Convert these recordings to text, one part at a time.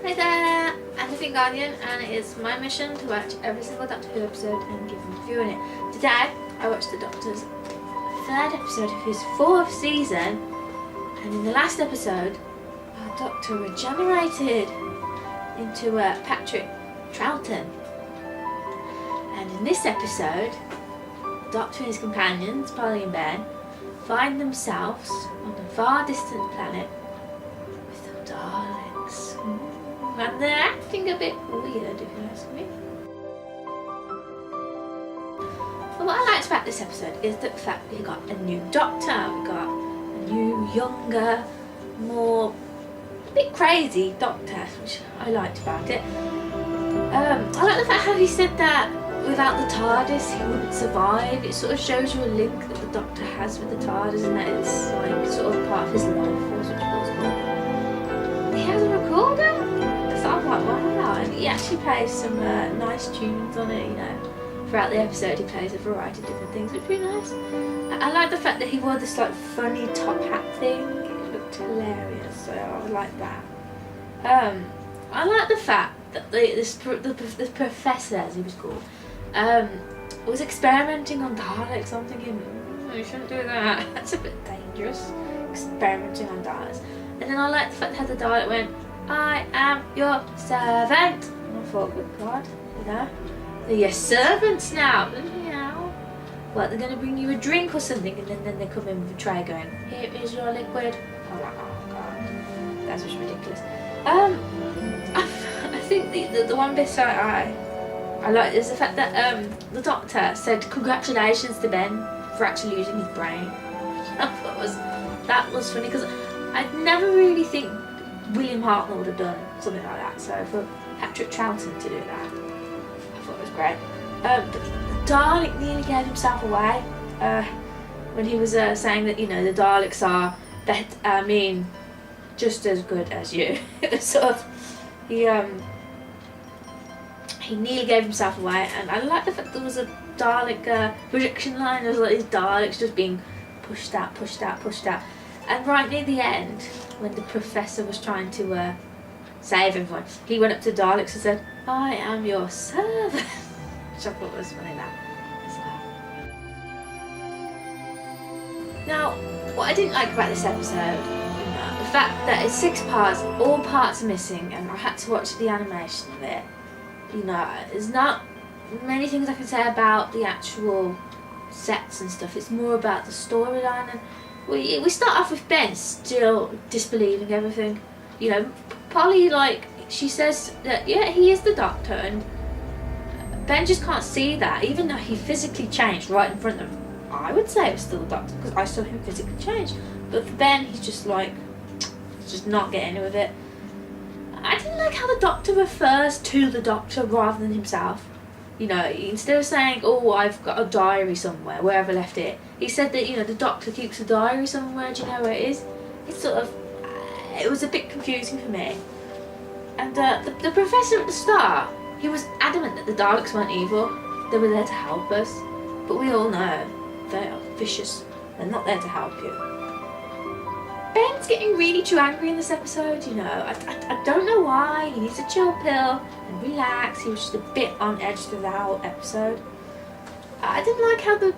Hi there, I'm the Guardian, and it is my mission to watch every single Doctor Who episode and give a review on it. Today, I watched the Doctor's third episode of his fourth season, and in the last episode, our Doctor regenerated into Patrick Troughton. And in this episode, the Doctor and his companions, Polly and Ben, find themselves on a far distant planet with the Daleks. And they're acting a bit weird, if you ask me. But what I liked about this episode is the fact that we got a new Doctor, we got a new, younger, more, a bit crazy Doctor, which I liked about it. I like the fact how he said that without the TARDIS he wouldn't survive. It sort of shows you a link that the Doctor has with the TARDIS, and that it's like sort of part of his life force, which was cool. He has a recorder. So I'm like, wow, and he actually plays some nice tunes on it, you know. Throughout the episode he plays a variety of different things, which would be nice. I like the fact that he wore this like funny top hat thing. It looked hilarious, so I like that. I like the fact that the professor, as he was called, was experimenting on Daleks. I'm thinking, you shouldn't do that. That's a bit dangerous, experimenting on Daleks. And then I like the fact how the Dalek went, I am your servant. And I thought, good God, you know, they're your servants now. Meow. Well, they're going to bring you a drink or something, and then they come in with a tray going, here is your liquid. I'm like, oh God, that's just ridiculous. I think the one bit I like is the fact that the Doctor said congratulations to Ben for actually losing his brain. I thought that was funny, because I'd never really think William Hartnell would have done something like that, so for Patrick Troughton to do that, I thought it was great. The Dalek nearly gave himself away when he was saying that, you know, the Daleks are just as good as you. It was sort of, he nearly gave himself away, and I like the fact there was a Dalek projection line. There was like these Daleks just being pushed out, and right near the end, when the professor was trying to save everyone, he went up to Daleks and said, I am your servant. Which I thought was funny, that as well. Now, what I didn't like about this episode, the fact that it's 6 parts, all parts are missing, and I had to watch the animation of it. You know, there's not many things I can say about the actual sets and stuff. It's more about the storyline, and we start off with Ben still disbelieving everything. You know, Polly, like, she says that, yeah, he is the Doctor, and Ben just can't see that, even though he physically changed right in front of him. I would say it was still the Doctor, because I saw him physically change. But for Ben, he's just like, just not getting with it. I didn't like how the Doctor refers to the Doctor rather than himself. You know, instead of saying, oh, I've got a diary somewhere, wherever I left it, he said that, you know, the Doctor keeps a diary somewhere. Do you know where it is? It's sort of, it was a bit confusing for me. And the professor at the start, he was adamant that the Daleks weren't evil. They were there to help us. But we all know they are vicious. They're not there to help you. Ben's getting really too angry in this episode, you know. I don't know why. He needs a chill pill and relax. He was just a bit on edge through the whole episode. I didn't like how the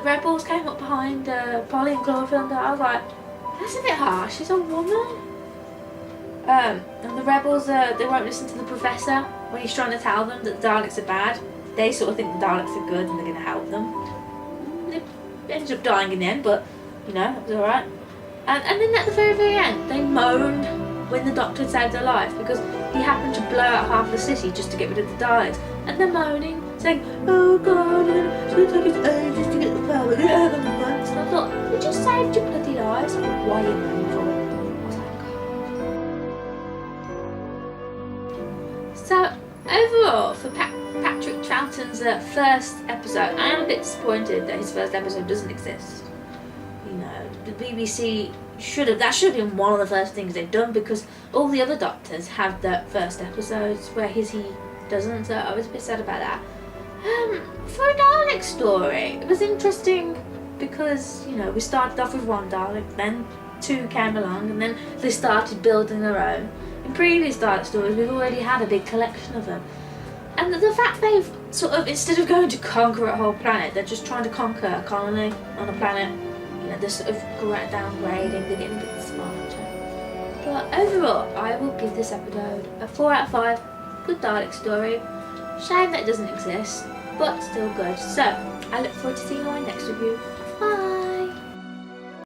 rebels came up behind Polly and Cloverfield. I was like, that's a bit harsh. She's a woman. And the rebels, they won't listen to the professor when he's trying to tell them that the Daleks are bad. They sort of think the Daleks are good and they're going to help them. They ended up dying in the end, but, you know, it was alright. And then at the very, very end, they moaned when the Doctor had saved their life, because he happened to blow out half the city just to get rid of the Daleks. And they're moaning, saying, oh God, it's going to take us ages to get the power, we're going to have them once. And I thought, we just saved your bloody lives. Why are you moaning for? I was like, God. So, overall, for Patrick Troughton's first episode, I am a bit disappointed that his first episode doesn't exist. You know, the BBC should have been one of the first things they've done, because all the other Doctors have their first episodes, where he doesn't, so I was a bit sad about that. For a Dalek story, it was interesting because, you know, we started off with one Dalek, then 2 came along, and then they started building their own. It In previous Dalek stories, we've already had a big collection of them. And the fact they've sort of, instead of going to conquer a whole planet, they're just trying to conquer a colony on a planet. You know, they're sort of downgrading, they're getting a bit smarter. But overall, I will give this episode a 4 out of 5. Good Dalek story. Shame that it doesn't exist, but still good. So, I look forward to seeing you in my next review.